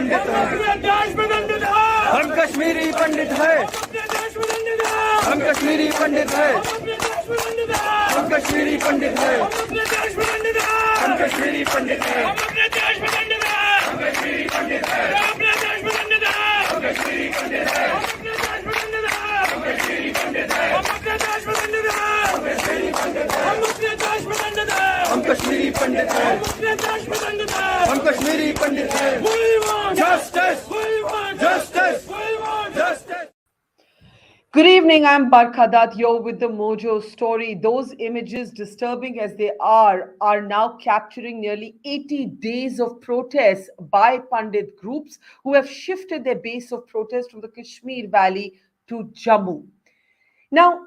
पंडित हैं, हम कश्मीरी पंडित हैं, हम कश्मीरी पंडित हैं, हम कश्मीरी पंडित हैं, हम कश्मीरी पंडित हैं, हम कश्मीरी पंडित हैं, हम कश्मीरी पंडित हैं, हम कश्मीरी पंडित हैं, हम कश्मीरी पंडित हैं, हम कश्मीरी पंडित हैं, हम कश्मीरी पंडित हैं, justice, justice, justice. Good evening, I'm Barkha Dutt. You're with the Mojo story. Those images, disturbing as they are now capturing nearly 80 days of protests by Pandit groups who have shifted their base of protest from the Kashmir Valley to Jammu. Now,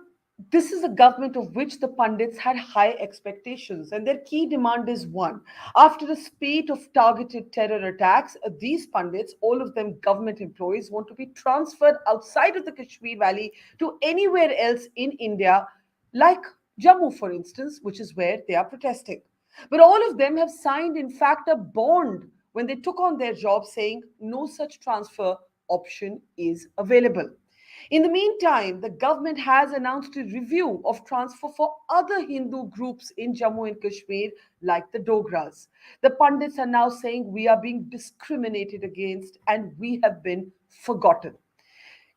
this is a government of which the Pandits had high expectations, and their key demand is one. After a spate of targeted terror attacks, these Pandits, all of them government employees, want to be transferred outside of the Kashmir Valley to anywhere else in India, like Jammu, for instance, which is where they are protesting. But all of them have signed, in fact, a bond when they took on their job saying no such transfer option is available. In the meantime, the government has announced a review of transfer for other Hindu groups in Jammu and Kashmir, like the Dogras. The Pandits are now saying we are being discriminated against and we have been forgotten.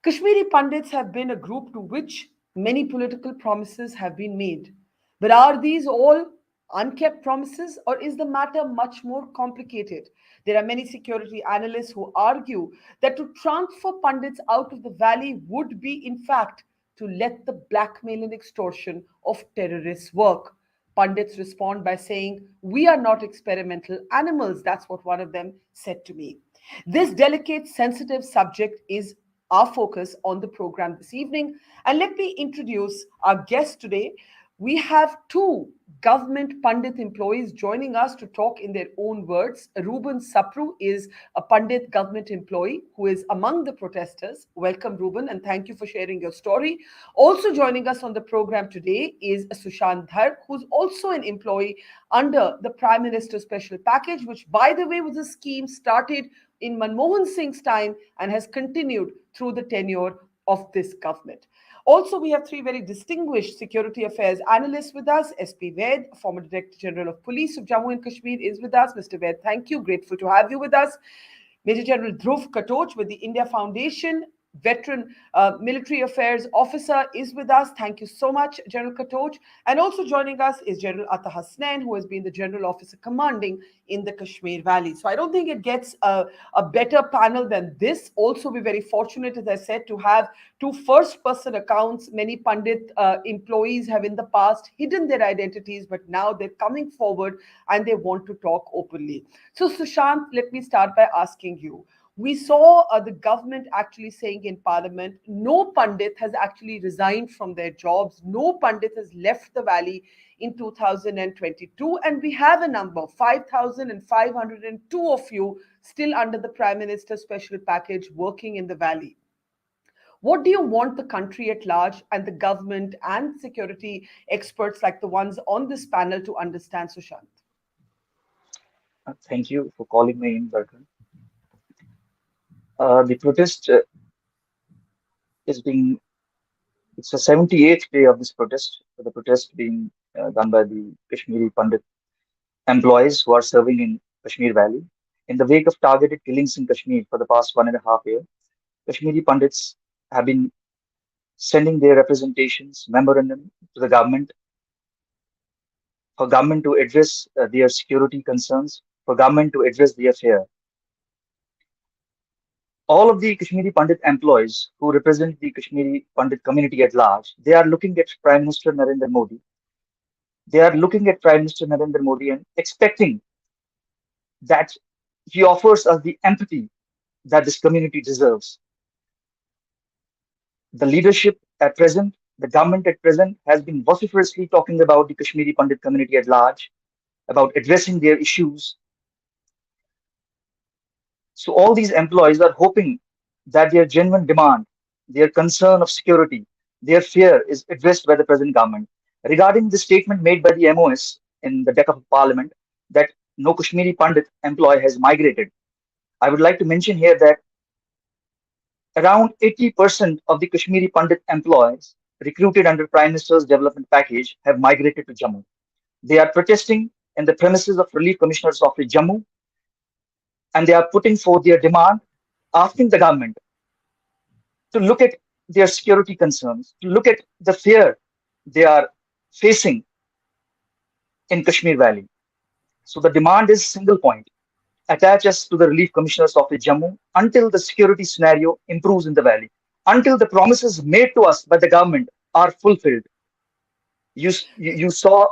Kashmiri Pandits have been a group to which many political promises have been made. But are these all unkept promises, or is the matter much more complicated? There are many security analysts who argue that to transfer Pandits out of the valley would be, in fact, to let the blackmail and extortion of terrorists work. Pandits respond by saying, "We are not experimental animals." That's what one of them said to me. This delicate, sensitive subject is our focus on the program this evening. And let me introduce our guest today. We have two government Pandit employees joining us to talk in their own words. Rubon Saproo is a Pandit government employee who is among the protesters. Welcome, Rubon, and thank you for sharing your story. Also joining us on the program today is Sushant Dhar, who's also an employee under the Prime Minister's Special Package, which, by the way, was a scheme started in Manmohan Singh's time and has continued through the tenure of this government. Also, we have three very distinguished security affairs analysts with us. SP Vaid, former Director General of Police of Jammu and Kashmir, is with us. Mr. Vaid, thank you. Grateful to have you with us. Major General Dhruv Katoch with the India Foundation, veteran military affairs officer, is with us. Thank you so much, General Katoch. And also joining us is General Hasnain, who has been the General Officer commanding in the Kashmir Valley. So I don't think it gets a better panel than this. Also, we're very fortunate, as I said, to have two first-person accounts. Many Pandit employees have in the past hidden their identities, but now they're coming forward and they want to talk openly. So Sushant, let me start by asking you. We saw the government actually saying in Parliament, no Pandit has actually resigned from their jobs. No Pandit has left the valley in 2022. And we have a number, 5,502 of you still under the Prime Minister's Special Package working in the valley. What do you want the country at large and the government and security experts like the ones on this panel to understand, Sushant? Thank you for calling me in, Barkha. The protest it's the 78th day of this protest, the protest being done by the Kashmiri Pandit employees who are serving in Kashmir Valley. In the wake of targeted killings in Kashmir for the past 1.5 years, Kashmiri Pandits have been sending their representations, memorandum to the government, for government to address their security concerns, for government to address their fear. All of the Kashmiri Pandit employees who represent the Kashmiri Pandit community at large, they are looking at Prime Minister Narendra Modi. They are looking at Prime Minister Narendra Modi and expecting that he offers us the empathy that this community deserves. The leadership at present, the government at present, has been vociferously talking about the Kashmiri Pandit community at large, about addressing their issues. So all these employees are hoping that their genuine demand, their concern of security, their fear is addressed by the present government. Regarding the statement made by the MOS in the deck of Parliament that no Kashmiri Pandit employee has migrated, I would like to mention here that around 80% of the Kashmiri Pandit employees recruited under Prime Minister's development package have migrated to Jammu. They are protesting in the premises of Relief Commissioner's Office, Jammu, and they are putting forth their demand, asking the government to look at their security concerns, to look at the fear they are facing in Kashmir Valley. So the demand is single point. Attach us to the Relief Commissioner's Office, Jammu, until the security scenario improves in the valley, until the promises made to us by the government are fulfilled. You saw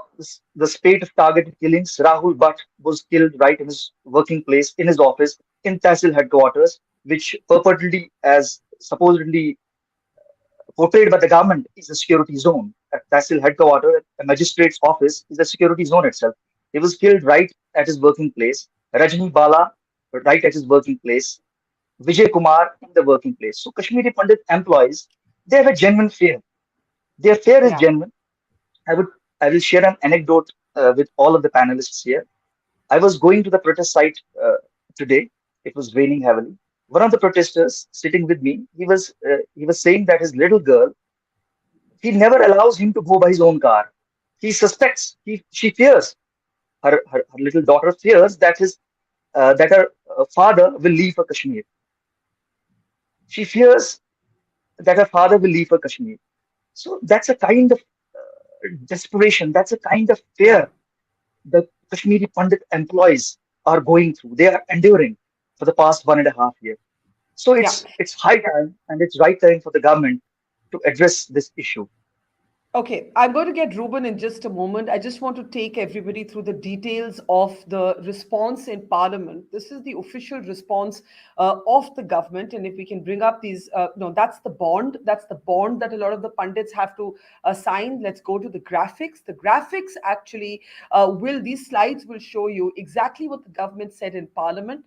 the spate of targeted killings. Rahul Bhatt was killed right in his working place, in his office, in Tehsil headquarters, which purportedly, as supposedly portrayed by the government, is a security zone. At Tehsil headquarters, a magistrate's office is a security zone itself. He was killed right at his working place. Rajni Bala, right at his working place. Vijay Kumar in the working place. So Kashmiri Pandit employees, they have a genuine fear. Their fear is Yeah. genuine. I will share an anecdote with all of the panelists here. I was going to the protest site today. It was raining heavily. One of the protesters sitting with me, he was saying that his little girl, he never allows him to go by his own car. He suspects, she fears, her little daughter fears that her father will leave for Kashmir. She fears that her father will leave for Kashmir. So that's a kind of desperation. That's a kind of Yeah. fear the Kashmiri Pandit employees are going through. They are enduring for the past 1.5 years. So Yeah. it's high time and it's right time for the government to address this issue. Okay, I'm going to get Rubon in just a moment. I just want to take everybody through the details of the response in Parliament. This is the official response of the government, and if we can bring up these, no, that's the bond. That's the bond that a lot of the pundits have to sign. Let's go to the graphics. The graphics actually these slides will show you exactly what the government said in Parliament.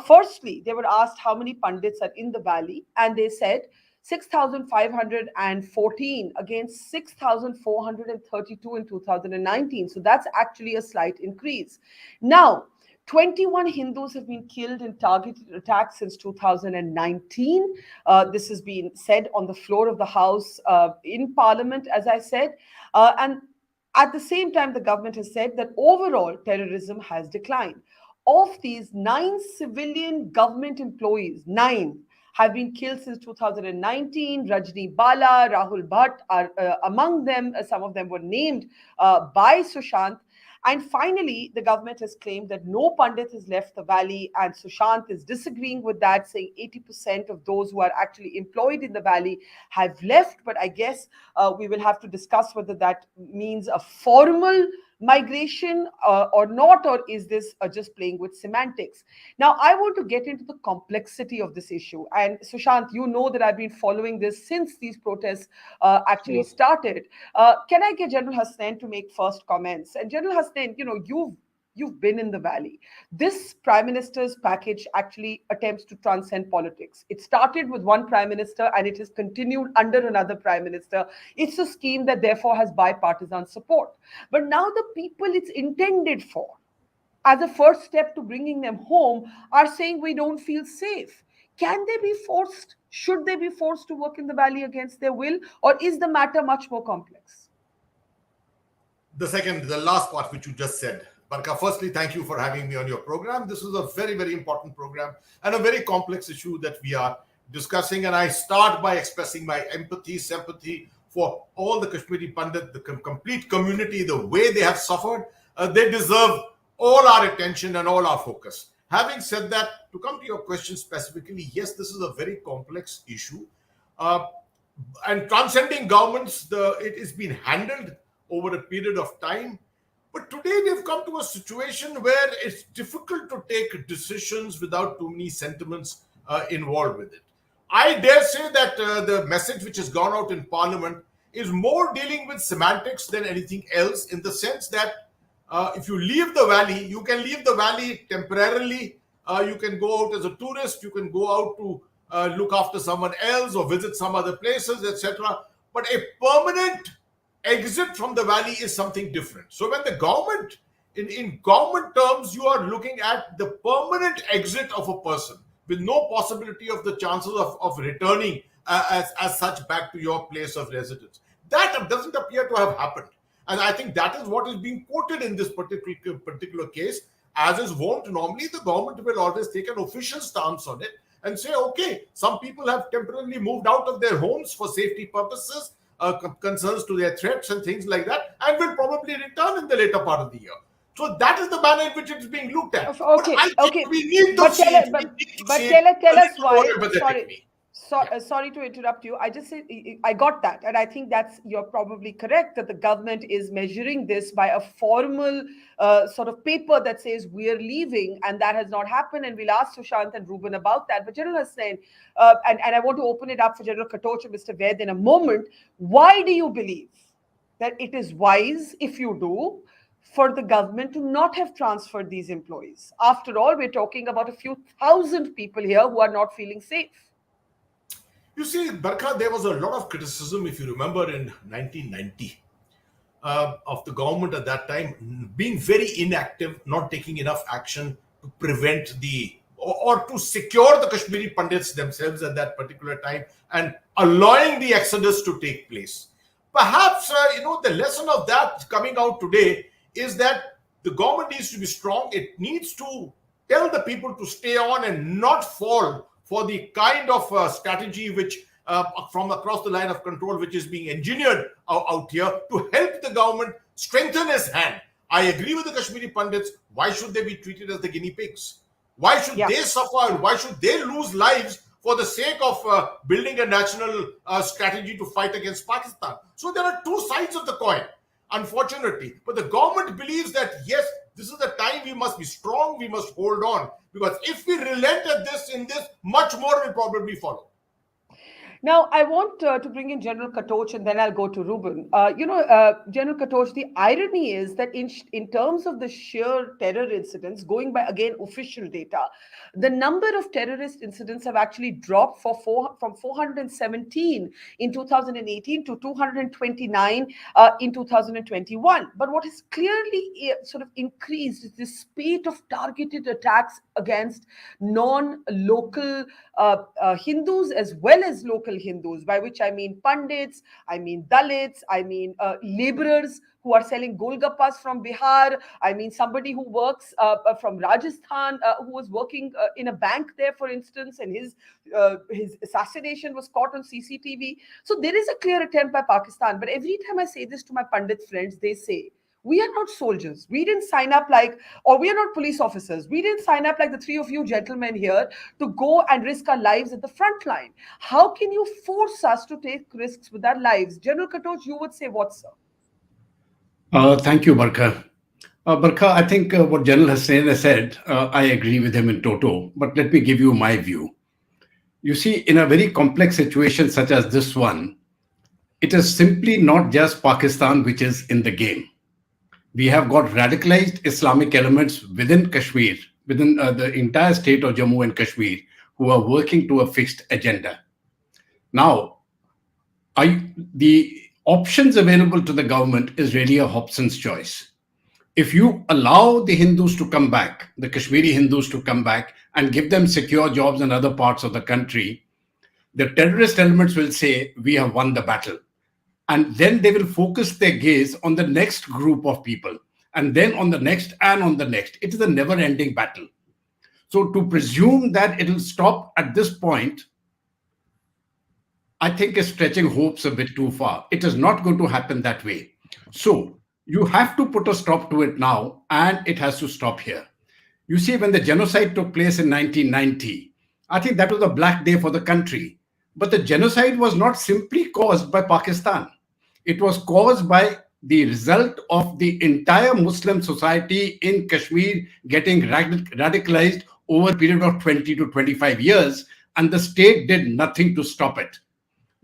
Firstly, they were asked how many pundits are in the valley, and they said 6,514 against 6,432 in 2019. So that's actually a slight increase. Now, 21 Hindus have been killed in targeted attacks since 2019. This has been said on the floor of the House in Parliament, as I said. And at the same time, the government has said that overall terrorism has declined. Of these, 9 civilian government employees, 9, have been killed since 2019. Rajni Bala, Rahul Bhatt are among them. Some of them were named by Sushant. And finally, the government has claimed that no Pandit has left the valley, and Sushant is disagreeing with that, saying 80% of those who are actually employed in the valley have left. But I guess we will have to discuss whether that means a formal migration or not, or is this just playing with semantics? Now, I want to get into the complexity of this issue. And Sushant, you know that I've been following this since these protests actually Yes. started. Can I get General Hasnain to make first comments? And General Hasnain, you've been in the valley. This prime minister's package actually attempts to transcend politics. It started with one prime minister and it has continued under another prime minister. It's a scheme that therefore has bipartisan support. But now the people it's intended for, as a first step to bringing them home, are saying we don't feel safe. Can they be forced? Should they be forced to work in the valley against their will? Or is the matter much more complex? The last part which you just said. Barkha, firstly, thank you for having me on your program. This is a very, very important program and a very complex issue that we are discussing. And I start by expressing my empathy, sympathy for all the Kashmiri Pandit, the complete community, the way they have suffered. They deserve all our attention and all our focus. Having said that, to come to your question specifically, yes, this is a very complex issue. And transcending governments, it has been handled over a period of time. But today we've come to a situation where it's difficult to take decisions without too many sentiments involved with it. I dare say that the message which has gone out in Parliament is more dealing with semantics than anything else, in the sense that if you leave the valley, you can leave the valley temporarily. You can go out as a tourist. You can go out to look after someone else or visit some other places, etc. But a permanent exit from the valley is something different. So when the government In government terms, you are looking at the permanent exit of a person with no possibility of the chances of returning as such back to your place of residence. That doesn't appear to have happened. And I think that is what is being quoted in this particular case. As is wont, normally the government will always take an official stance on it and say, okay, some people have temporarily moved out of their homes for safety purposes, concerns to their threats and things like that, and will probably return in the later part of the year. So that is the manner in which it is being looked at. Okay, okay. We need to tell us why. Sorry to interrupt you. I just said I got that, and I think you're probably correct that the government is measuring this by a formal sort of paper that says we're leaving, and that has not happened. And we'll ask Sushant and Rubon about that. But General Hasnain, and I want to open it up for General Katoch and Mr. Vaid in a moment. Why do you believe that it is wise, if you do, for the government to not have transferred these employees? After all, we're talking about a few thousand people here who are not feeling safe. You see, Barkha, there was a lot of criticism, if you remember, in 1990 of the government at that time being very inactive, not taking enough action to prevent or to secure the Kashmiri Pandits themselves at that particular time and allowing the exodus to take place. Perhaps, the lesson of that coming out today is that the government needs to be strong. It needs to tell the people to stay on and not fall for the kind of strategy which from across the line of control which is being engineered out here to help the government strengthen its hand. I agree with the Kashmiri Pandits. Why should they be treated as the guinea pigs? Why should they suffer? Why should they lose lives for the sake of building a national strategy to fight against Pakistan? So there are two sides of the coin, unfortunately. But the government believes that, yes, this is the time we must be strong, we must hold on. Because if we relent at this, much more will probably follow. Now, I want to bring in General Katoch and then I'll go to Rubon. General Katoch, the irony is that in terms of the sheer terror incidents, going by, again, official data, the number of terrorist incidents have actually dropped from 417 in 2018 to 229 in 2021. But what has clearly sort of increased is the spate of targeted attacks against non-local Hindus as well as local Hindus, by which I mean Pandits, I mean Dalits, I mean laborers who are selling golgappas from Bihar, I mean somebody who works from Rajasthan who was working in a bank there, for instance, and his assassination was caught on CCTV. So there is a clear attempt by Pakistan. But every time I say this to my Pandit friends, they say, we are not soldiers. We didn't sign up or we are not police officers. We didn't sign up like the three of you gentlemen here to go and risk our lives at the front line. How can you force us to take risks with our lives? General Katoch, you would say what, sir? Thank you, Barkha. Barkha, I think what General Hasnain has said, I agree with him in toto, but let me give you my view. You see, in a very complex situation such as this one, it is simply not just Pakistan which is in the game. We have got radicalized Islamic elements within Kashmir, within the entire state of Jammu and Kashmir, who are working to a fixed agenda. Now, the options available to the government is really a Hobson's choice. If you allow the Hindus to come back, the Kashmiri Hindus to come back and give them secure jobs in other parts of the country, the terrorist elements will say, we have won the battle. And then they will focus their gaze on the next group of people, and then on the next and on the next. It is a never-ending battle. So to presume that it will stop at this point, I think is stretching hopes a bit too far. It is not going to happen that way. So you have to put a stop to it now, and it has to stop here. You see, when the genocide took place in 1990, I think that was a black day for the country. But the genocide was not simply caused by Pakistan. It was caused by the result of the entire Muslim society in Kashmir getting radicalized over a period of 20 to 25 years, and the state did nothing to stop it.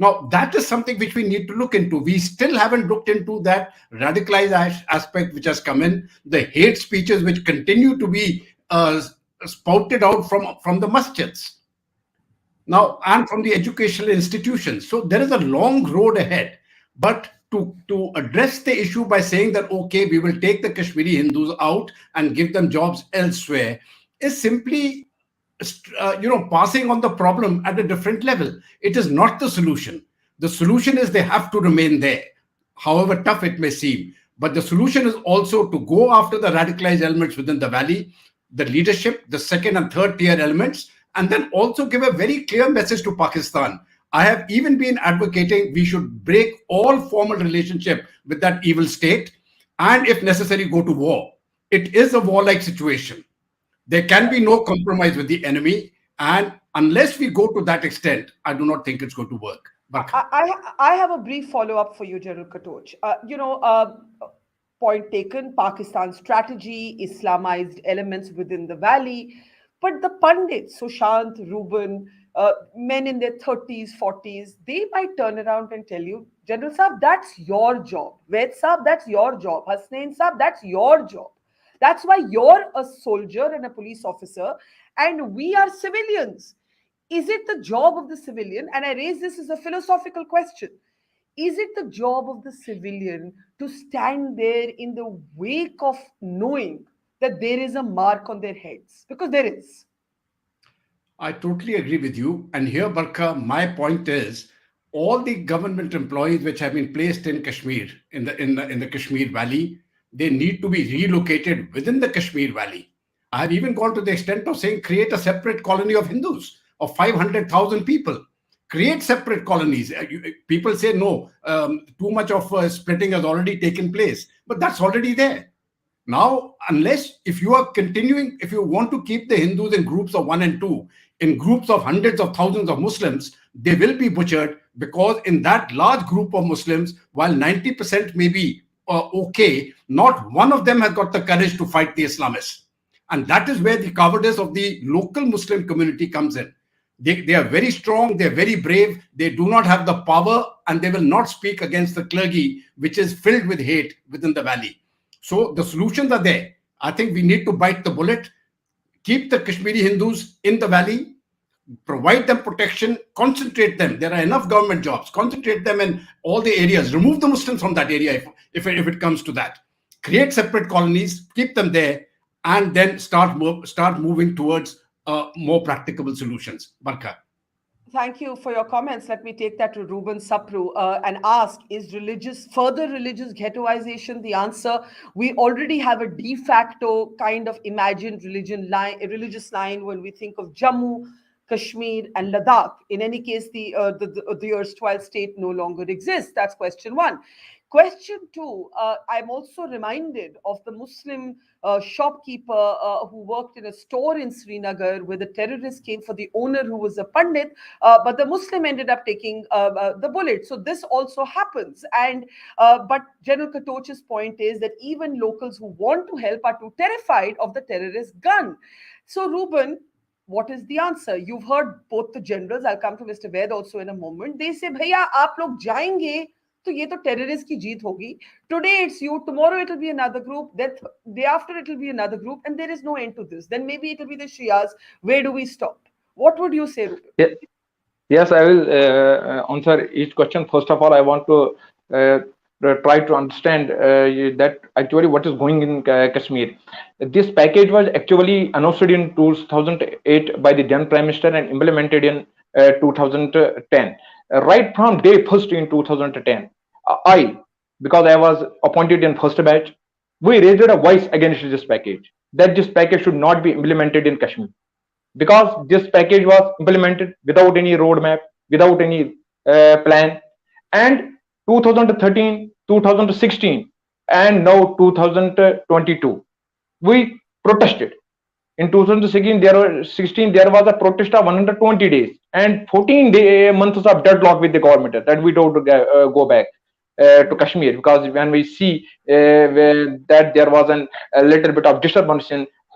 Now, that is something which we need to look into. We still haven't looked into that radicalized aspect which has come in, the hate speeches which continue to be spouted out from the masjids. Now, and from the educational institutions. So there is a long road ahead. But to address the issue by saying that, okay, we will take the Kashmiri Hindus out and give them jobs elsewhere is simply, passing on the problem at a different level. It is not the solution. The solution is they have to remain there, however tough it may seem. But the solution is also to go after the radicalized elements within the valley, the leadership, the second and third tier elements, and then also give a very clear message to Pakistan. I have even been advocating we should break all formal relationship with that evil state and, if necessary, go to war. It is a warlike situation. There can be no compromise with the enemy. And unless we go to that extent, I do not think it's going to work. I have a brief follow-up for you, General Katoch. Point taken, Pakistan's strategy, Islamized elements within the valley. But the Pandits, Sushant, Rubon, men in their 30s, 40s, they might turn around and tell you, General Saab, that's your job. Vaid Saab, that's your job. Hasnain Saab, that's your job. That's why you're a soldier and a police officer, and we are civilians. Is it the job of the civilian? And I raise this as a philosophical question. Is it the job of the civilian to stand there in the wake of knowing that there is a mark on their heads? Because there is. I totally agree with you. And here, Barkha, my point is all the government employees which have been placed in Kashmir, in the Kashmir Valley, they need to be relocated within the Kashmir Valley. I have even gone to the extent of saying create a separate colony of Hindus of 500,000 people. Create separate colonies. People say no, too much of splitting has already taken place, but that's already there. Now, if you want to keep the Hindus in groups of 1 and 2, in groups of hundreds of thousands of Muslims, they will be butchered, because in that large group of Muslims, while 90% may be okay, not one of them has got the courage to fight the Islamists. And that is where the cowardice of the local Muslim community comes in. They are very strong, they are very brave, they do not have the power, and they will not speak against the clergy, which is filled with hate within the valley. So the solutions are there. I think we need to bite the bullet, keep the Kashmiri Hindus in the valley, provide them protection, concentrate them. There are enough government jobs, concentrate them in all the areas, remove the Muslims from that area if it comes to that. Create separate colonies, keep them there, and then start moving towards more practicable solutions. Barkha. Thank you for your comments. Let me take that to Rubon, Saproo, and ask, is further religious ghettoization the answer? We already have a de facto kind of imagined religious line when we think of Jammu, Kashmir, and Ladakh. In any case, the erstwhile state no longer exists. That's question one. Question two, I'm also reminded of the Muslim shopkeeper who worked in a store in Srinagar, where the terrorists came for the owner, who was a Pandit, but the Muslim ended up taking the bullet. So this also happens. But General Katoch's point is that even locals who want to help are too terrified of the terrorist gun. So Rubon, what is the answer? You've heard both the generals. I'll come to Mr. Vaid also in a moment. They say, "Bhaiya, aap log jayenge, तो ये तो terrorist की जीत होगी. Today it's you, tomorrow it will be another group, then day after it will be another group, and there is no end to this. Then maybe it will be the Shias. Where do we stop?" What would you say, Rubon? Yes, I will answer each question. First of all, I want to try to understand that actually what is going in Kashmir. This package was actually announced in 2008 by the then Prime Minister and implemented in 2010. Right from day first in 2010, because I was appointed in first batch, we raised a voice against this package, that this package should not be implemented in Kashmir, because this package was implemented without any roadmap, without any plan. And 2013, 2016, and now 2022, we protested. In 2016, there was a protest of 120 days and 14 months of deadlock with the government, that we don't go back to Kashmir, because when we see that there was a little bit of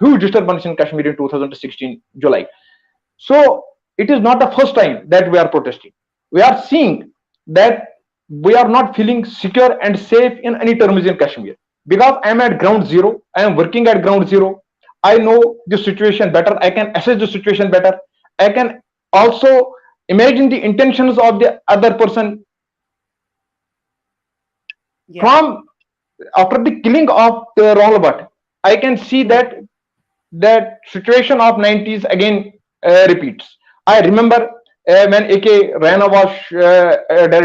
huge disturbance in Kashmir in 2016 July. So it is not the first time that we are protesting. We are seeing that we are not feeling secure and safe in any terms in Kashmir, because I am at ground zero. I am working at ground zero. I know the situation better. I can assess the situation better. I can also imagine the intentions of the other person. Yeah. From after the killing of Ronald Butt, I can see that situation of 90s again repeats. I remember when AK Rana was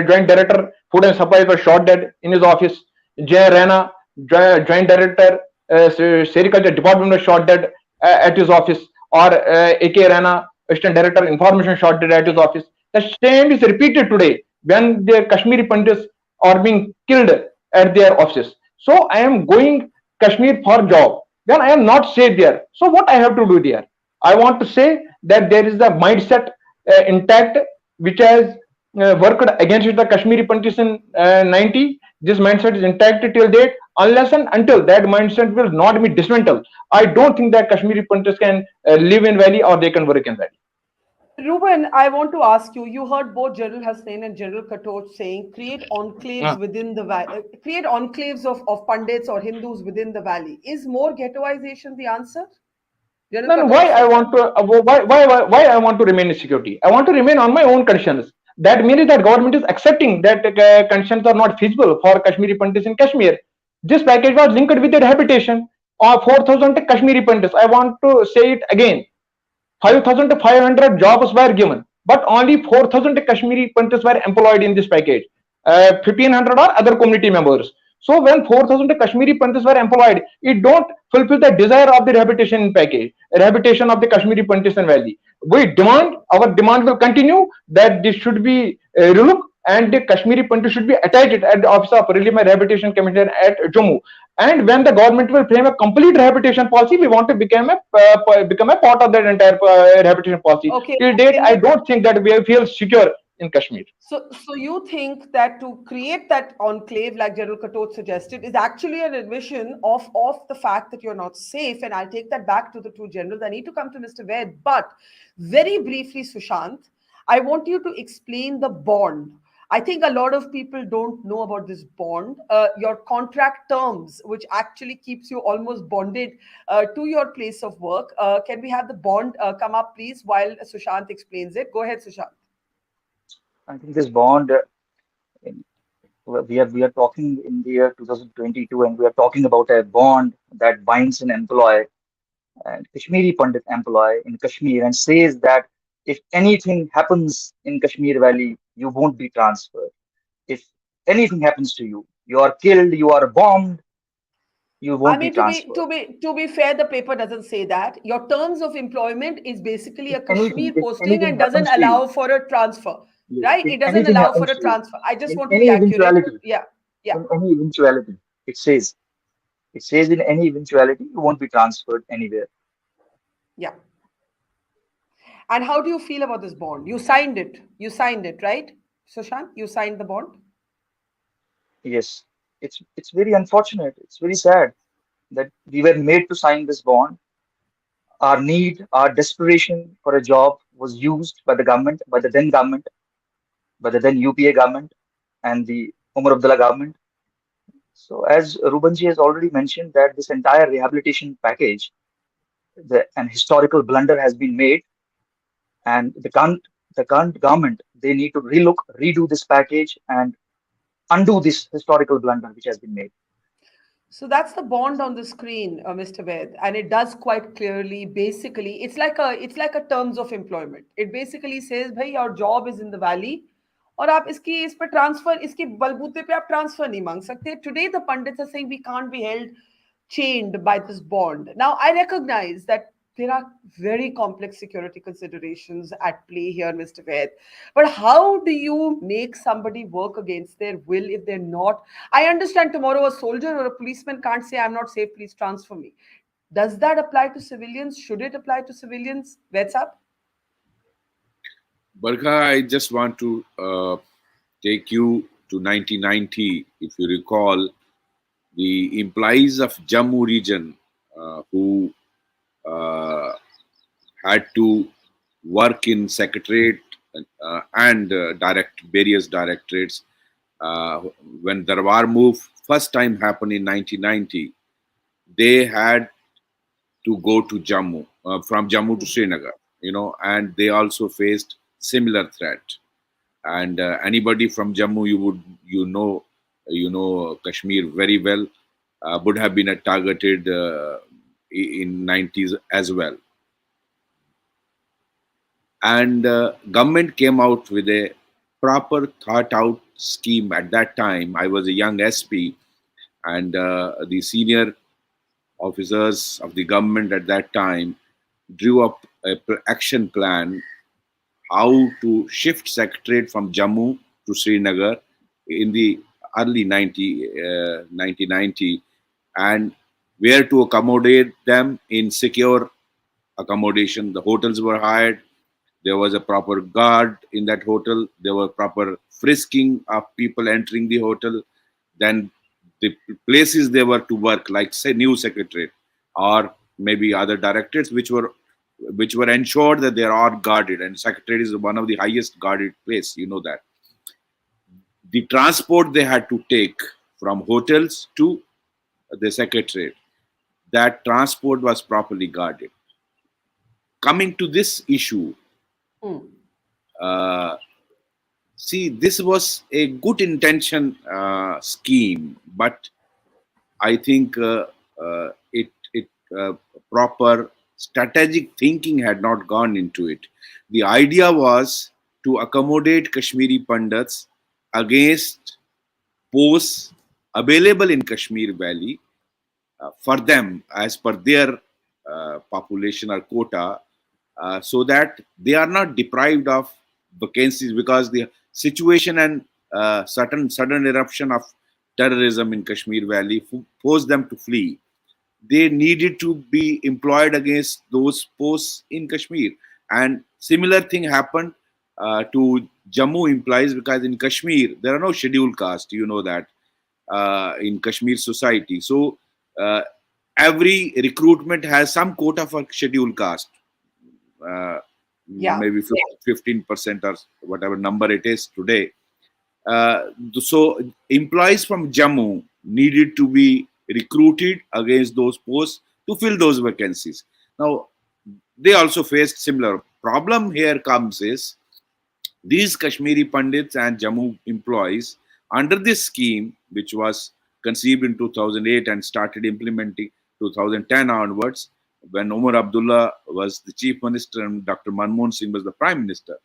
joint director, food and supplies, was shot dead in his office. J. Rana, joint director, sericulture department, was shot dead at his office. Or AK Rana, assistant director, information, shot dead at his office. The same is repeated today when the Kashmiri Pandits are being killed at their offices. So I am going Kashmir for job. Then I am not safe there. So what I have to do there? I want to say that there is the mindset intact which has worked against the Kashmiri Pandits in 90. This mindset is intact till date. Unless and until that mindset will not be dismantled, I don't think that Kashmiri Pandits can live in valley or they can work in valley. Rubon, I want to ask you. You heard both General Hasnain and General Katoch saying create enclaves within the valley, create enclaves of Pandits or Hindus within the valley. Is more ghettoization the answer? Then why I want to why I want to remain in security? I want to remain on my own conditions. That means that government is accepting that conditions are not feasible for Kashmiri Pandits in Kashmir. This package was linked with the rehabilitation of 4,000 Kashmiri Pandits. I want to say it again. 5,500 jobs were given, but only 4,000 Kashmiri Pandits were employed in this package. 1,500 are other community members. So when 4,000 Kashmiri Pandits were employed, it don't fulfill the desire of the rehabilitation package, rehabilitation of the Kashmiri Pandits and Valley. We demand, our demand will continue that this should be relooked and the Kashmiri Pandits should be attached at the Office of Relief and Rehabilitation Commission at Jammu. And when the government will frame a complete rehabilitation policy, we want to become a part of that entire rehabilitation policy. Okay. Till date, I don't think that we feel secure in Kashmir. So you think that to create that enclave, like General Katoch suggested, is actually an admission of the fact that you're not safe. And I'll take that back to the two generals. I need to come to Mr. Vaid, but very briefly, Sushant, I want you to explain the bond. I think a lot of people don't know about this bond, your contract terms, which actually keeps you almost bonded to your place of work. Can we have the bond come up, please, while Sushant explains it? Go ahead, Sushant. I think this bond, we are talking in the year 2022, and we are talking about a bond that binds an employee, and Kashmiri Pandit employee in Kashmir, and says that if anything happens in Kashmir Valley, you won't be transferred. If anything happens to you, you are killed, you are bombed, you won't be transferred. To be fair, the paper doesn't say that. Your terms of employment is basically a Kashmir posting and doesn't allow for a transfer. Right? It doesn't allow for a transfer. I just want to be accurate. Yeah. In any eventuality, it says in any eventuality, you won't be transferred anywhere. Yeah. And how do you feel about this bond? You signed it. You signed it, right? Sushant, you signed the bond? Yes. It's very unfortunate. It's very sad that we were made to sign this bond. Our need, our desperation for a job was used by the government, by the then government, by the then UPA government and the Umar Abdullah government. So as Rubonji has already mentioned, that this entire rehabilitation package, an historical blunder has been made, and the current government, they need to redo this package and undo this historical blunder which has been made. So that's the bond on the screen, Mr. Vaid, and it does quite clearly. Basically, it's like a terms of employment. It basically says, "Bhai, your job is in the valley, और आप इस पे transfer, इसके बलबूते पे आप transfer नहीं मांग सकते." Today, the Pandits are saying we can't be held chained by this bond. Now, I recognize that there are very complex security considerations at play here, Mr. Vaid. But how do you make somebody work against their will if they're not? I understand tomorrow a soldier or a policeman can't say, "I'm not safe, please transfer me." Does that apply to civilians? Should it apply to civilians? Vaid sahab? Barkha, I just want to take you to 1990. If you recall, the employees of Jammu region who had to work in secretariat and various directorates. When Darbar move first time happened in 1990, they had to go to Jammu, from Jammu to Srinagar, and they also faced similar threat. And anybody from Jammu, Kashmir very well, would have been targeted in 90s as well. And government came out with a proper thought out scheme at that time. I was a young SP, and the senior officers of the government at that time drew up an action plan how to shift secretariat from Jammu to Srinagar in the early 1990, and where to accommodate them in secure accommodation. The hotels were hired. There was a proper guard in that hotel. There were proper frisking of people entering the hotel. Then the places they were to work, like say new secretariat or maybe other directorates, which were ensured that they are guarded. And secretariat is one of the highest guarded place. You know that. The transport they had to take from hotels to the secretariat, that transport was properly guarded. Coming to this issue, see, this was a good intention scheme, but I think proper strategic thinking had not gone into it. The idea was to accommodate Kashmiri Pandits against posts available in Kashmir Valley for them as per their population or quota, so that they are not deprived of vacancies, because the situation and sudden eruption of terrorism in Kashmir Valley forced them to flee. They needed to be employed against those posts in Kashmir. And similar thing happened to Jammu employees, because in Kashmir there are no scheduled caste, you know that, in Kashmir society. So every recruitment has some quota for scheduled caste. Maybe 15% or whatever number it is today. So employees from Jammu needed to be recruited against those posts to fill those vacancies. Now, they also faced similar problem. Here comes is these Kashmiri Pandits and Jammu employees under this scheme, which was conceived in 2008 and started implementing 2010 onwards, when Omar Abdullah was the chief minister and Dr. Manmohan Singh was the prime minister.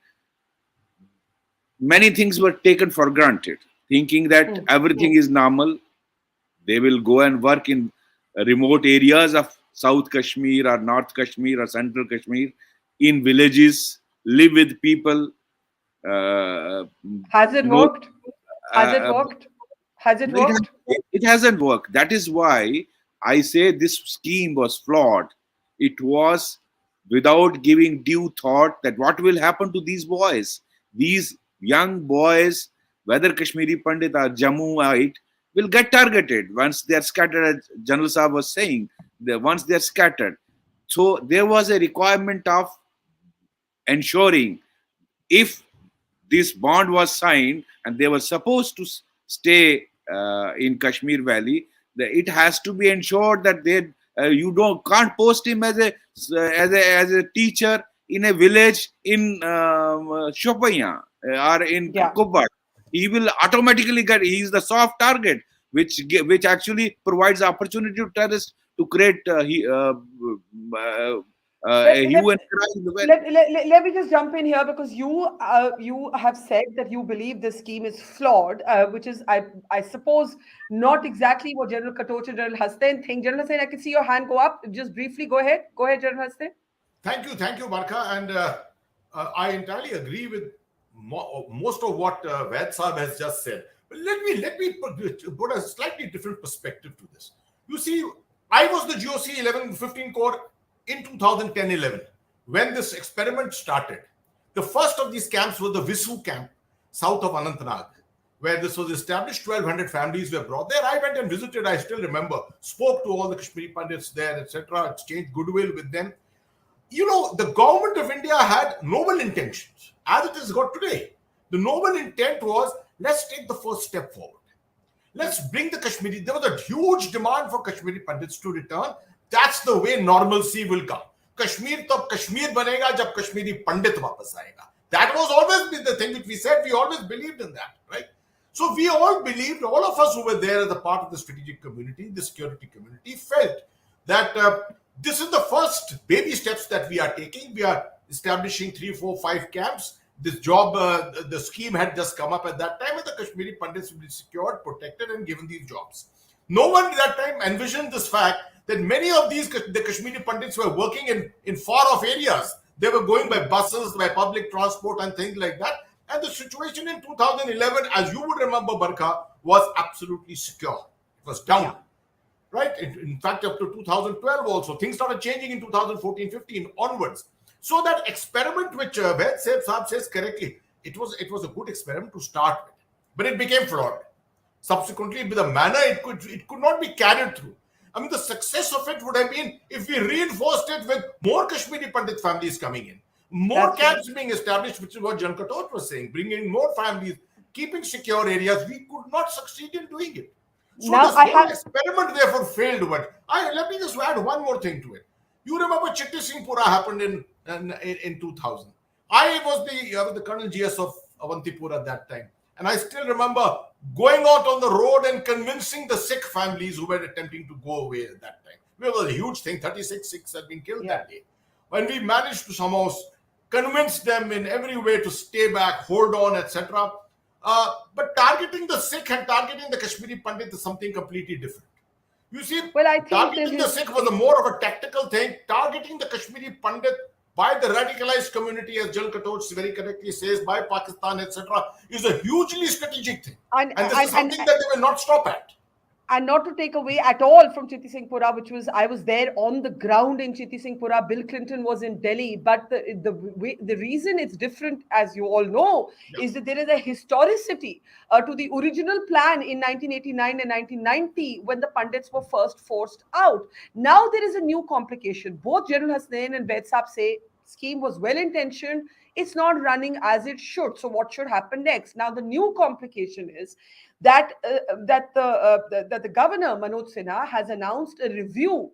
Many things were taken for granted, thinking that everything is normal. They will go and work in remote areas of South Kashmir or North Kashmir or Central Kashmir, in villages, live with people. Has it worked? Has it worked? Has it worked? It hasn't worked. That is why I say this scheme was flawed. It was without giving due thought that what will happen to these boys. These young boys, whether Kashmiri Pandit or Jammuite, will get targeted once they are scattered, as General Saab was saying, once they are scattered. So there was a requirement of ensuring, if this bond was signed and they were supposed to stay in Kashmir Valley, it has to be ensured that you can't post him as a teacher in a village in Shopaya or in Kubbat. He will automatically get. He is the soft target, which actually provides opportunity to terrorists to create a hue and cry in the valley. Let me just jump in here, because you have said that you believe this scheme is flawed, which is, I suppose, not exactly what General Katoch and General Hasnain think. General Hasnain, I can see your hand go up. Just briefly, go ahead. Go ahead, General Hasnain. Thank you, Barkha. And I entirely agree with most of what Vaid Saab has just said. But let me put a slightly different perspective to this. You see, I was the GOC 11-15 Corps in 2010-11 when this experiment started. The first of these camps was the Visu camp south of Anantnag, where this was established. 1,200 families were brought there. I went and visited, I still remember, spoke to all the Kashmiri Pandits there, etc., exchanged goodwill with them. You know, the government of India had noble intentions, as it has got today. The noble intent was, let's take the first step forward. Let's bring the Kashmiri. There was a huge demand for Kashmiri Pandits to return. That's the way normalcy will come. Kashmir tab Kashmir banega jab Kashmiri Pandit wapas aayega. That was always the thing which we said. We always believed in that, right? So we all believed, all of us who were there as a part of the strategic community, the security community, felt that this is the first baby steps that we are taking. We are establishing 3, 4, 5 camps. This job, the scheme had just come up at that time, and the Kashmiri Pandits will be secured, protected, and given these jobs. No one at that time envisioned this fact that many of the Kashmiri Pandits were working in far-off areas. They were going by buses, by public transport, and things like that. And the situation in 2011, as you would remember, Barkha, was absolutely secure. It was down, right? In fact, up to 2012 also. Things started changing in 2014-15 onwards. So that experiment which Vaid Saab says correctly, it was a good experiment to start with. But it became flawed. Subsequently, with the manner it could not be carried through. I mean, the success of it would have been if we reinforced it with more Kashmiri Pandit families coming in, more camps being established, which is what Jan Katoch was saying, bringing in more families, keeping secure areas. We could not succeed in doing it. So now this whole experiment therefore failed. But let me just add one more thing to it. You remember Chitti Singhpura happened in 2000. I was the Colonel GS of Avantipur at that time. And I still remember going out on the road and convincing the Sikh families who were attempting to go away at that time. It was a huge thing. 36 Sikhs had been killed that day. When we managed to somehow convince them in every way to stay back, hold on, etc. But targeting the Sikh and targeting the Kashmiri Pandit is something completely different. You see, targeting the Sikh was more of a tactical thing. Targeting the Kashmiri Pandit by the radicalized community, as Jan Katoch very correctly says, by Pakistan, etc., is a hugely strategic thing. And this is something that they will not stop at. And not to take away at all from Chitti Singhpura, I was there on the ground in Chitti Singhpura. Bill Clinton was in Delhi. But the reason it's different, as you all know, is that there is a historicity to the original plan in 1989 and 1990 when the Pandits were first forced out. Now there is a new complication. Both General Hasnain and Vaid Saab say scheme was well-intentioned. It's not running as it should. So what should happen next? Now the new complication is that the governor Manoj Sinha has announced a review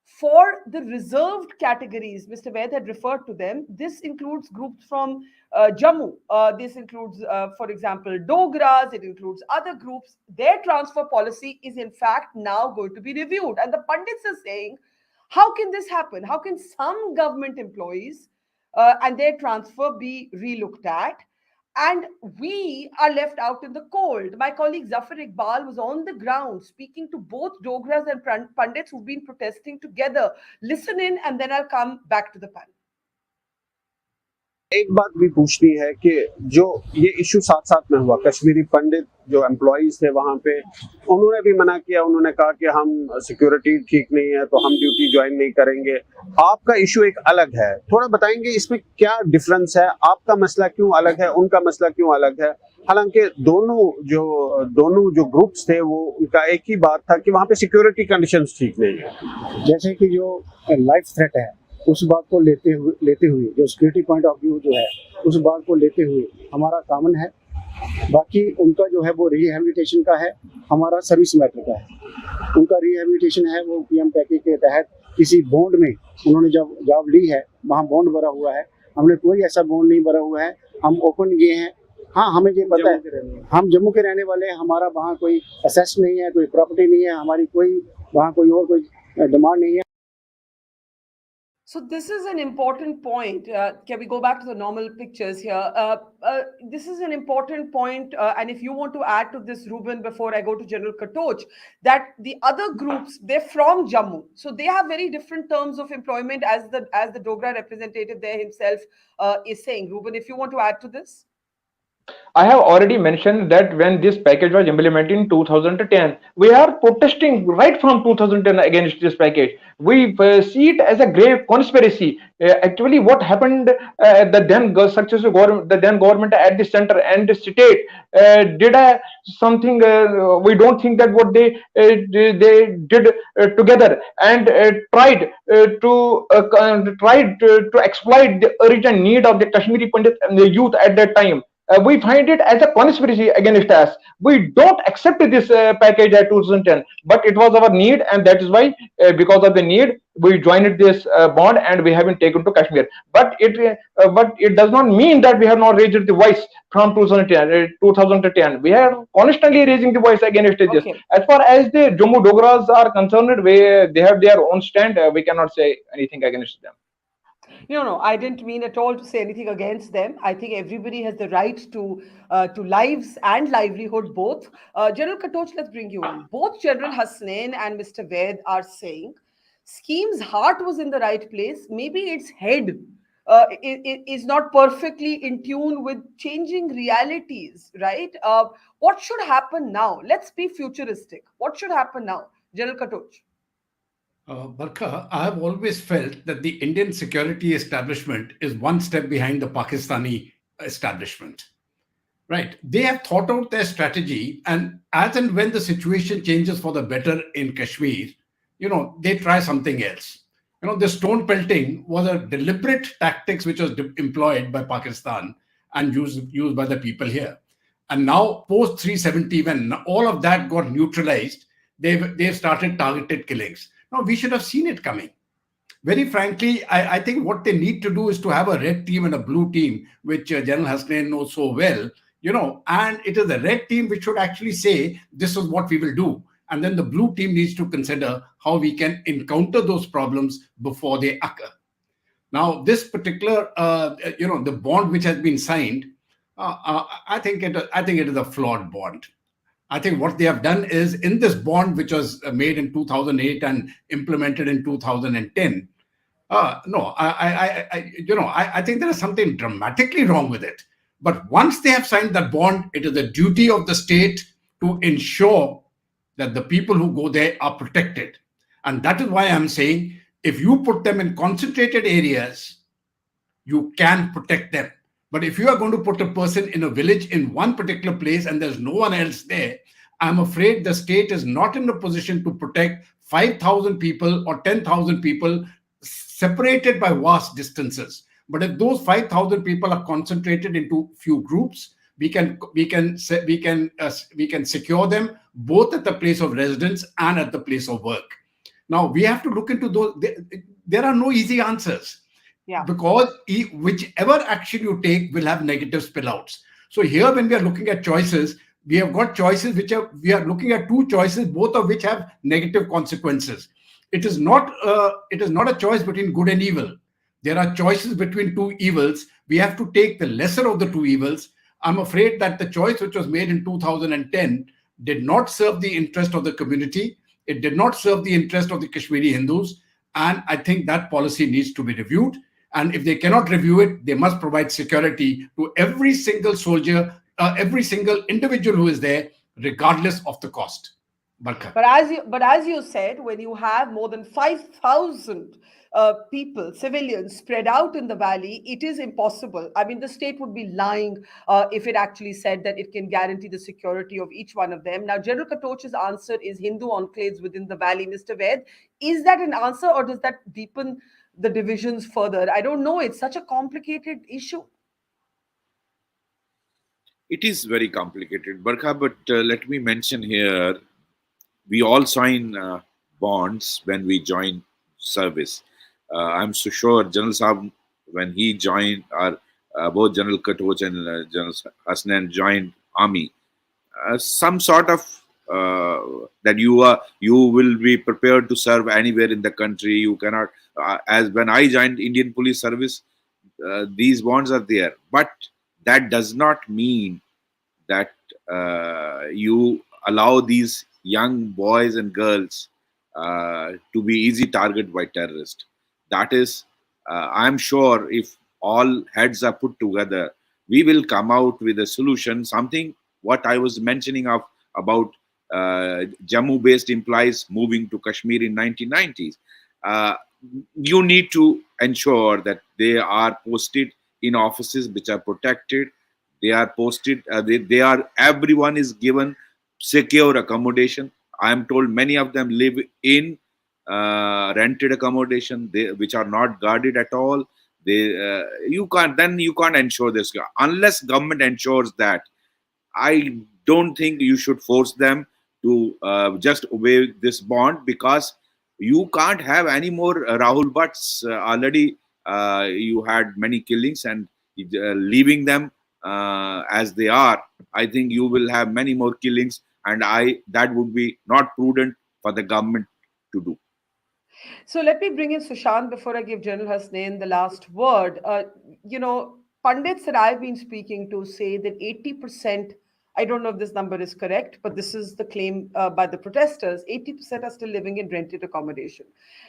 for the reserved categories. Mr. Vaid had referred to them. This includes groups from Jammu. This includes, for example, Dogras. It includes other groups. Their transfer policy is in fact now going to be reviewed. And the Pandits are saying, how can this happen? How can some government employees and their transfer be relooked at? And we are left out in the cold. My colleague Zafar Iqbal was on the ground speaking to both Dogras and Pandits who've been protesting together. Listen in and then I'll come back to the panel. एक बात भी पूछनी है कि जो ये issue साथ साथ में हुआ, कश्मीरी पंडित जो एम्प्लॉइज थे वहां पे, उन्होंने भी मना किया। उन्होंने कहा कि हम सिक्योरिटी ठीक नहीं है तो हम ड्यूटी ज्वाइन नहीं करेंगे। आपका इशू एक अलग है, थोड़ा बताएंगे इसमें क्या डिफरेंस है? आपका मसला क्यों अलग है, उनका मसला क्यों अलग है? हालांकि दोनों जो ग्रुप्स थे वो उनका एक ही बात था कि वहां पे सिक्योरिटी कंडीशंस ठीक नहीं है। जैसे कि जो लाइफ थ्रेट है उस बात को लेते हुए जो सिक्योरिटी पॉइंट ऑफ व्यू जो है उस बात को लेते हुए हमारा कॉमन है। बाकी उनका जो है वो रिहेबिलिटेशन का है, हमारा सर्विस मैटर का है। उनका रिहेबिलिटेशन है वो पीएम पैकेज के तहत किसी बॉन्ड में उन्होंने जब जॉब ली है वहाँ बॉन्ड भरा हुआ है। हमने कोई ऐसा बॉन्ड नहीं भरा हुआ है, हम ओपन गए हैं। हाँ, हमें ये पता है हम जम्मू के रहने वाले हैं, हमारा वहाँ कोई असेस नहीं है, कोई प्रॉपर्टी नहीं है, हमारी कोई वहाँ कोई और कोई डिमांड नहीं है। So this is an important point. Can we go back to the normal pictures here? This is an important point. And if you want to add to this, Rubon, before I go to General Katoch, that the other groups, they're from Jammu. So they have very different terms of employment as the Dogra representative there himself is saying. Rubon, if you want to add to this. I have already mentioned that when this package was implemented in 2010, we are protesting right from 2010 against this package. We see it as a grave conspiracy. Actually, what happened, the then successive government, the then government at the center and the state did something. We don't think that what they did together and tried to exploit the urgent need of the Kashmiri Pandit and the youth at that time. we find it as a conspiracy against us. We don't accept this package at 2010, but it was our need, and that is why, because of the need, we joined this bond, and we have been taken to Kashmir. But it does not mean that we have not raised the voice from 2010. 2010, we are constantly raising the voice against this. Okay. As far as the Jammu Dogras are concerned, they have their own stand. We cannot say anything against them. No, I didn't mean at all to say anything against them. I think everybody has the right to lives and livelihood both. General Katoch, let's bring you in. Both General Hasnain and Mr. Vaid are saying Scheme's heart was in the right place. Maybe its head is not perfectly in tune with changing realities, right? What should happen now? Let's be futuristic. What should happen now? General Katoch. Barkha, I have always felt that the Indian security establishment is one step behind the Pakistani establishment. Right. They have thought out their strategy, and as and when the situation changes for the better in Kashmir, they try something else. The stone pelting was a deliberate tactics which was employed by Pakistan and used by the people here. And now, post 370, when all of that got neutralized, they've started targeted killings. Now, we should have seen it coming. Very frankly, I think what they need to do is to have a red team and a blue team, which General Hasnain knows so well, and it is the red team which should actually say, this is what we will do. And then the blue team needs to consider how we can encounter those problems before they occur. Now, this particular, the bond which has been signed, I think it is a flawed bond. I think what they have done is, in this bond, which was made in 2008 and implemented in 2010, I think there is something dramatically wrong with it. But once they have signed that bond, it is the duty of the state to ensure that the people who go there are protected. And that is why I'm saying, if you put them in concentrated areas, you can protect them. But if you are going to put a person in a village in one particular place and there's no one else there, I'm afraid the state is not in a position to protect 5,000 people or 10,000 people separated by vast distances. But if those 5,000 people are concentrated into few groups, we can secure them both at the place of residence and at the place of work. Now we have to look into those. There are no easy answers. Yeah. Because whichever action you take will have negative spillouts. So here, when we are looking at choices, we have got choices we are looking at two choices, both of which have negative consequences. It is not a choice between good and evil. There are choices between two evils. We have to take the lesser of the two evils. I'm afraid that the choice which was made in 2010 did not serve the interest of the community. It did not serve the interest of the Kashmiri Hindus. And I think that policy needs to be reviewed. And if they cannot review it, they must provide security to every single soldier, every single individual who is there, regardless of the cost. Barkha. But as you said, when you have more than 5,000 people, civilians spread out in the valley, it is impossible. I mean, the state would be lying if it actually said that it can guarantee the security of each one of them. Now, General Katoch's answer is Hindu enclaves within the valley. Mr. Vaid, is that an answer, or does that deepen the divisions further? I don't know. It's such a complicated issue. It is very complicated, Barkha, but let me mention here, we all sign bonds when we join service. I'm so sure General Saab, when he joined, both General Katoch and General Hasnain joined army, some sort of that you will be prepared to serve anywhere in the country. You cannot, as when I joined Indian Police Service, these bonds are there. But that does not mean that you allow these young boys and girls to be easy target by terrorists. That is, I'm sure if all heads are put together, we will come out with a solution. Something what I was mentioning about Jammu-based employees moving to Kashmir in 1990s. You need to ensure that they are posted in offices which are protected. They are posted. Everyone is given secure accommodation. I am told many of them live in rented accommodation, which are not guarded at all. You can't ensure this unless government ensures that. I don't think you should force them to just obey this bond, because you can't have any more Rahul Butts. Already you had many killings, and leaving them as they are, I think you will have many more killings, and that would be not prudent for the government to do. So let me bring in Sushant before I give General Hasnain the last word. Pundits that I've been speaking to say that 80%, I don't know if this number is correct, but this is the claim by the protesters, 80% are still living in rented accommodation.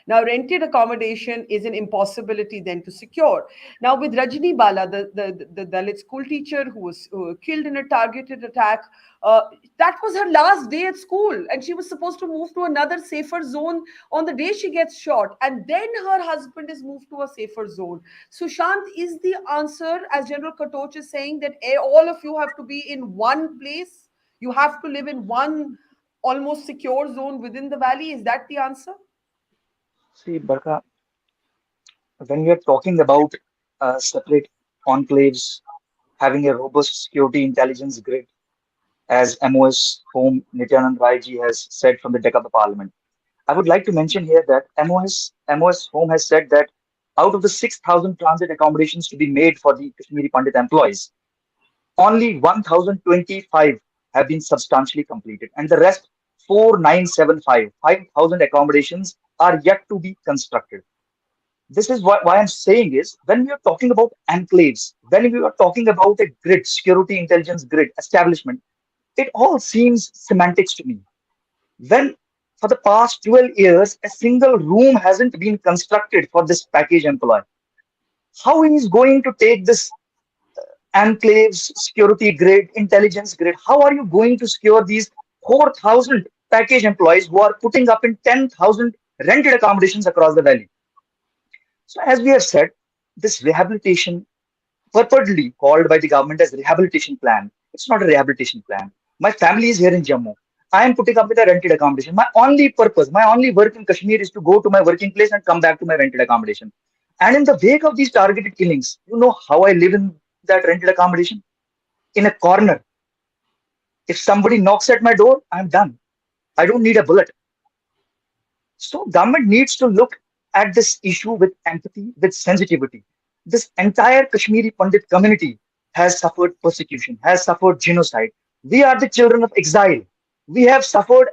Now, rented accommodation is an impossibility then to secure. Now, with Rajni Bala, the Dalit school teacher who was killed in a targeted attack, that was her last day at school, and she was supposed to move to another safer zone on the day she gets shot, and then her husband is moved to a safer zone. Sushant, is the answer, as General Katoch is saying, that all of you have to be in one place? You have to live in one almost secure zone within the valley? Is that the answer? See, Barkha, when we are talking about separate enclaves having a robust security intelligence grid, as MOS Home Nityanand Rai ji has said from the deck of the parliament, I would like to mention here that MOS Home has said that out of the 6,000 transit accommodations to be made for the Kashmiri Pandit employees, only 1,025 have been substantially completed, and the rest 4,975, 5,000 accommodations are yet to be constructed. This is why I'm saying is, when we are talking about enclaves, when we are talking about a grid, security intelligence grid establishment, it all seems semantics to me. When for the past 12 years, a single room hasn't been constructed for this package employee, how he is going to take this enclaves, security grid, intelligence grid? How are you going to secure these 4,000 package employees who are putting up in 10,000 rented accommodations across the valley? So as we have said, this rehabilitation, purportedly called by the government as rehabilitation plan, it's not a rehabilitation plan. My family is here in Jammu. I am putting up with a rented accommodation. My only purpose, my only work in Kashmir is to go to my working place and come back to my rented accommodation. And in the wake of these targeted killings, you know how I live in that rented accommodation? In a corner. If somebody knocks at my door, I'm done. I don't need a bullet. So government needs to look at this issue with empathy, with sensitivity. This entire Kashmiri Pandit community has suffered persecution, has suffered genocide. We are the children of exile. We have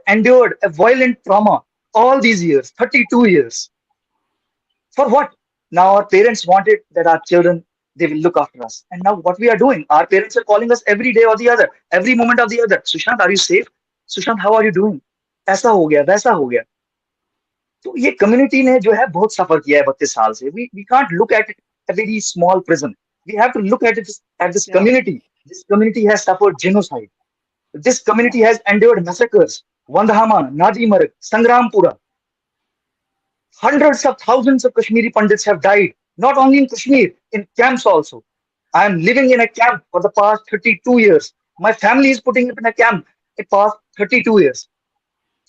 endured a violent trauma all these years, 32 years. For what? Now our parents wanted that our children, they will look after us. And now what we are doing? Our parents are calling us every day or the other, every moment of the other. Sushant, are you safe? Sushant, how are you doing? ऐसा हो गया, वैसा हो गया. तो ये community ने जो है बहुत सफर किया है 32 साल से. We can't look at it a very small prison. We have to look at it at this community. This community has suffered genocide. This community has endured massacres. Vandhama, Nadimarg, Sangrampura. Hundreds of thousands of Kashmiri Pandits have died, not only in Kashmir, in camps also. I am living in a camp for the past 32 years. My family is putting up in a camp for the past 32 years.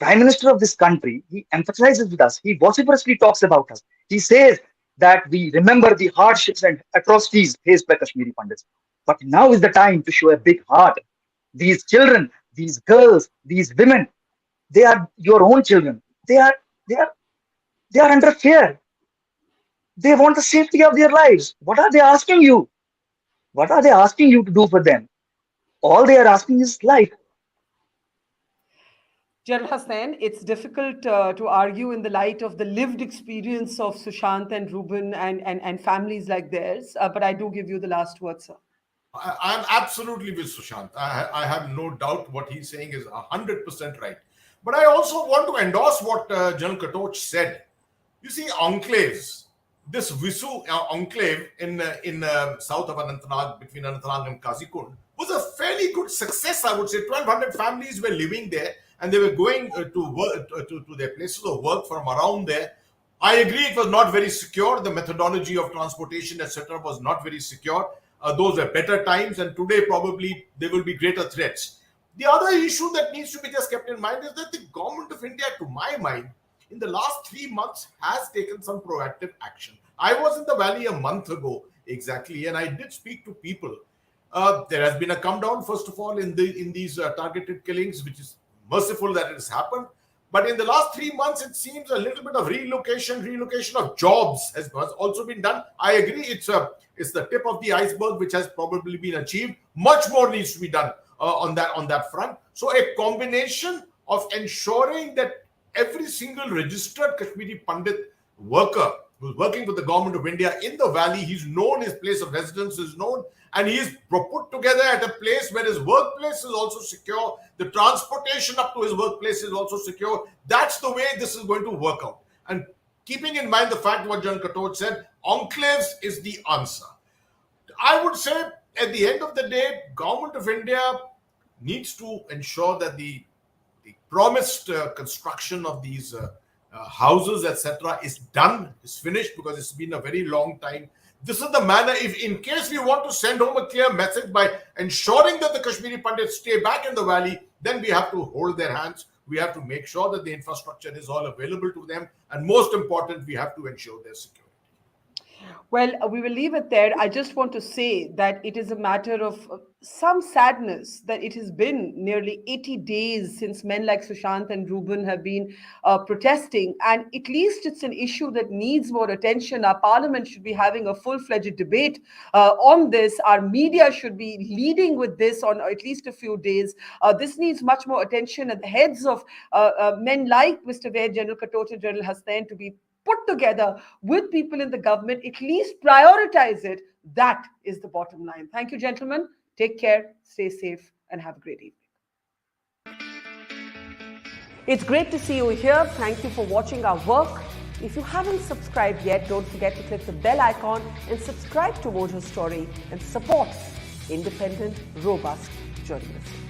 Prime Minister of this country, he empathizes with us. He vociferously talks about us. He says that we remember the hardships and atrocities faced by Kashmiri Pandits. But now is the time to show a big heart. These children, these girls, these women, they are your own children. They are under fear. They want the safety of their lives. What are they asking you? What are they asking you to do for them? All they are asking is life. General Hasnain, it's difficult to argue in the light of the lived experience of Sushant and Rubon and families like theirs, but I do give you the last word, sir. I'm absolutely with Sushant. I have no doubt what he's saying is 100% right. But I also want to endorse what General Katoch said. You see, enclaves, this Visu enclave in south of Anantnag, between Anantnag and Kazikund, was a fairly good success, I would say. 1,200 families were living there, and they were going to work to their places of work from around there. I agree it was not very secure. The methodology of transportation, etc., was not very secure. Those are better times, and today probably there will be greater threats. The other issue that needs to be just kept in mind is that the government of India, to my mind, in the last 3 months has taken some proactive action. I was in the valley a month ago exactly, and I did speak to people. There has been a come down, first of all, in these targeted killings, which is merciful that it has happened. But in the last 3 months, it seems a little bit of relocation of jobs has also been done. I agree, it's the tip of the iceberg, which has probably been achieved. Much more needs to be done on that front. So a combination of ensuring that every single registered Kashmiri Pandit worker who's working with the government of India in the valley, he's known, his place of residence is known, and he is put together at a place where his workplace is also secure. The transportation up to his workplace is also secure. That's the way this is going to work out. And keeping in mind the fact what John Katoch said, enclaves is the answer. I would say at the end of the day, government of India needs to ensure that the promised construction of these houses, etc., is done, is finished, because it's been a very long time. This is the manner, if in case we want to send home a clear message by ensuring that the Kashmiri Pandits stay back in the valley, then we have to hold their hands. We have to make sure that the infrastructure is all available to them. And most important, we have to ensure their security. Well, we will leave it there. I just want to say that it is a matter of some sadness that it has been nearly 80 days since men like Sushant and Rubon have been protesting. And at least it's an issue that needs more attention. Our parliament should be having a full-fledged debate on this. Our media should be leading with this on at least a few days. This needs much more attention at the heads of men like Mr. Vaid, General Katoch and General Hasnain to be put together with people in the government, at least prioritize it. That is the bottom line. Thank you, gentlemen. Take care, stay safe, and have a great evening. It's great to see you here. Thank you for watching our work. If you haven't subscribed yet, don't forget to click the bell icon and subscribe to Mojo Story and support independent, robust journalism.